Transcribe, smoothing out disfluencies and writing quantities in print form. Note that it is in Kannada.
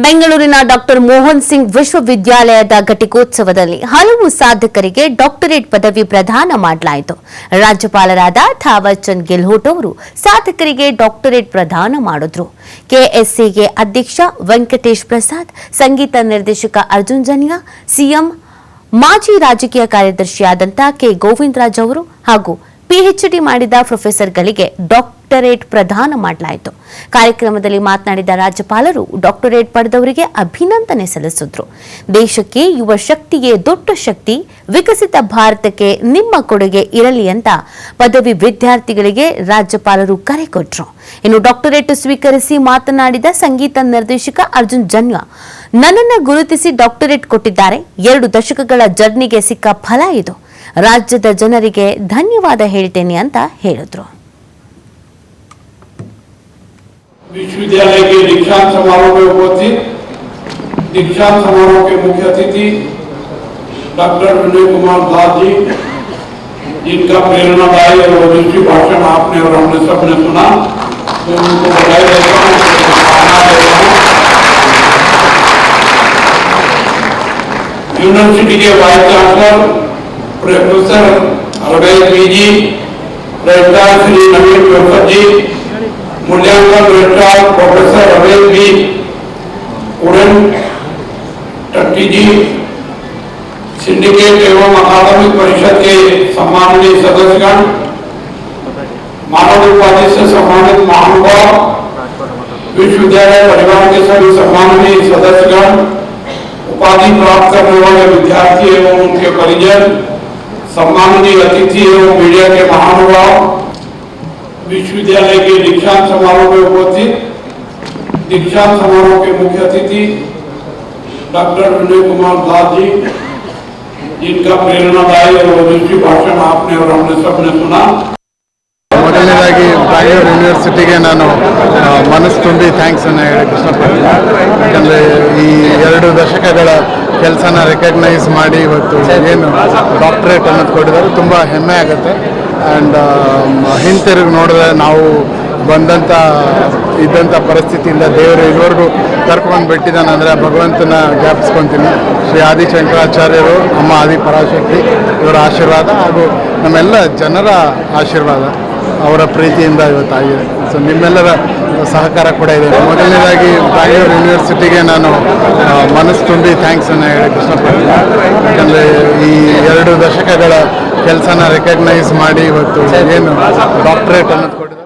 ಬೆಂಗಳೂರಿನ ಡಾಕ್ಟರ್ ಮೋಹನ್ ಸಿಂಗ್ ವಿಶ್ವವಿದ್ಯಾಲಯದ ಘಟಿಕೋತ್ಸವದಲ್ಲಿ ಹಲವು ಸಾಧಕರಿಗೆ ಡಾಕ್ಟರೇಟ್ ಪದವಿ ಪ್ರದಾನ ಮಾಡಲಾಯಿತು. ರಾಜ್ಯಪಾಲರಾದ ಥಾವರ್ ಚಂದ್ ಗೆಹ್ಲೋಟ್ ಅವರು ಸಾಧಕರಿಗೆ ಡಾಕ್ಟರೇಟ್ ಪ್ರದಾನ ಮಾಡಿದ್ರು. ಕೆಎಸ್ಸಿಎ ಅಧ್ಯಕ್ಷ ವೆಂಕಟೇಶ್ ಪ್ರಸಾದ್, ಸಂಗೀತ ನಿರ್ದೇಶಕ ಅರ್ಜುನ್ ಜನ್ಯ, ಸಿಎಂ, ಮಾಜಿ ರಾಜಕೀಯ ಕಾರ್ಯದರ್ಶಿಯಾದಂಥ ಕೆ ಗೋವಿಂದರಾಜ್ ಅವರು ಹಾಗೂ ಪಿಎಚ್ಡಿ ಮಾಡಿದ ಪ್ರೊಫೆಸರ್ಗಳಿಗೆ ಡಾಕ್ಟರೇಟ್ ಪ್ರದಾನ ಮಾಡಲಾಯಿತು. ಕಾರ್ಯಕ್ರಮದಲ್ಲಿ ಮಾತನಾಡಿದ ರಾಜ್ಯಪಾಲರು ಡಾಕ್ಟರೇಟ್ ಪಡೆದವರಿಗೆ ಅಭಿನಂದನೆ ಸಲ್ಲಿಸಿದ್ರು. ದೇಶಕ್ಕೆ ಯುವ ಶಕ್ತಿಯೇ ದೊಡ್ಡ ಶಕ್ತಿ, ವಿಕಸಿತ ಭಾರತಕ್ಕೆ ನಿಮ್ಮ ಕೊಡುಗೆ ಇರಲಿ ಅಂತ ಪದವಿ ವಿದ್ಯಾರ್ಥಿಗಳಿಗೆ ರಾಜ್ಯಪಾಲರು ಕರೆ ಕೊಟ್ಟರು. ಇನ್ನು ಡಾಕ್ಟರೇಟ್ ಸ್ವೀಕರಿಸಿ ಮಾತನಾಡಿದ ಸಂಗೀತ ನಿರ್ದೇಶಕ ಅರ್ಜುನ್ ಜನ್ಯ, ನನ್ನನ್ನು ಗುರುತಿಸಿ ಡಾಕ್ಟರೇಟ್ ಕೊಟ್ಟಿದ್ದಾರೆ. 2 ದಶಕಗಳ ಜರ್ನಿಗೆ ಸಿಕ್ಕ ಫಲ ಇದು. ರಾಜ್ಯದ ಜನರಿಗೆ ಧನ್ಯವಾದ ಹೇಳ್ತೇನೆ ಅಂತ ಹೇಳಿದ್ರು. विश्वविद्यालय के दीक्षांत समारोह में उपस्थित दीक्षांत समारोह के मुख्य अतिथि डॉक्टर विनय कुमार दास जी, जिनका प्रेरणादायी और ओजस्वी भाषण आपने और हमने सबने सुना, तो उनको बधाई देता हूं, यूनिवर्सिटी के vice chancellor professor Ramesh ji, registrar Shri नवीन प्रसाद जी, मूल्यांकन रजिस्ट्रार प्रोफेसर रमेश बी उड़न टट्टी जी, सिंडिकेट एवं अकादमिक परिषद के सम्माननीय सदस्यगण, मानद उपाधि से सम्मानित महानुभाव, विश्वविद्यालय परिवार के सभी सम्माननीय सदस्यगण, उपाधि प्राप्त करने वाले विद्यार्थी एवं उनके परिजन, सम्माननीय अतिथि एवं मीडिया के महानुभाव, विश्वविद्यालय के दीक्षांत समारोह में उपस्थित दीक्षांत समारोह के मुख्य अतिथि डॉक्टर विनय कुमार दास जी, जिनका प्रेरणादायी और ओजस्वी भाषण आपने और हमने सबने सुना. ಮೊದಲನೇದಾಗಿ ಬ್ಯಾಂಗ್ಳೂರು ಯೂನಿವರ್ಸಿಟಿಗೆ ನಾನು ಮನಸ್ಸು ತುಂಬಿ ಥ್ಯಾಂಕ್ಸ್ ಅನ್ನು ಹೇಳಕ್ಕೆ ಇಷ್ಟಪಡ್ತೀನಿ. ಯಾಕಂದರೆ ಈ 2 ದಶಕಗಳ ಕೆಲಸನ ರೆಕಗ್ನೈಸ್ ಮಾಡಿ ಇವತ್ತು ಏನು ಡಾಕ್ಟರೇಟ್ ಅನ್ನೋದು ಕೊಟ್ಟಿದ್ದಾರೆ, ತುಂಬ ಹೆಮ್ಮೆ ಆಗುತ್ತೆ. ಆ್ಯಂಡ್ ಹಿಂತಿರುಗಿ ನೋಡಿದ್ರೆ ನಾವು ಇದ್ದಂಥ ಪರಿಸ್ಥಿತಿಯಿಂದ ದೇವರು ಇದುವರೆಗೂ ಕರ್ಕೊಂಡು ಬಿಟ್ಟಿದ್ದಾನೆ ಅಂದರೆ ಭಗವಂತನ ಜ್ಞಾಪಿಸ್ಕೊತೀನಿ. ಶ್ರೀ ಆದಿಶಂಕರಾಚಾರ್ಯರು, ಅಮ್ಮ ಆದಿಪರಾಶಕ್ತಿ ಇವರ ಆಶೀರ್ವಾದ ಹಾಗೂ ನಮ್ಮೆಲ್ಲ ಜನರ ಆಶೀರ್ವಾದ, ಅವರ ಪ್ರೀತಿಯಿಂದ ಇವತ್ತಾಗಿದೆ. ಸೊ ನಿಮ್ಮೆಲ್ಲರ ಸಹಕಾರ ಕೂಡ ಇದೆ. ಮೊದಲನೇದಾಗಿ ಬ್ಯಾಂಗ್ಳೂರು ಯೂನಿವರ್ಸಿಟಿಗೆ ನಾನು ಮನಸ್ಸು ತುಂಬಿ ಥ್ಯಾಂಕ್ಸ್ ಅನ್ನು ಹೇಳಕ್ಕೆ ಇಷ್ಟಪಡ್ತೀನಿ. ಯಾಕಂದರೆ ಈ 2 ದಶಕಗಳ ಕೆಲಸನ ರೆಕಗ್ನೈಸ್ ಮಾಡಿ ಇವತ್ತು ಏನು ಡಾಕ್ಟರೇಟ್ ಅನ್ನೋದು ಕೊಟ್ಟಿದ್ದಾರೆ.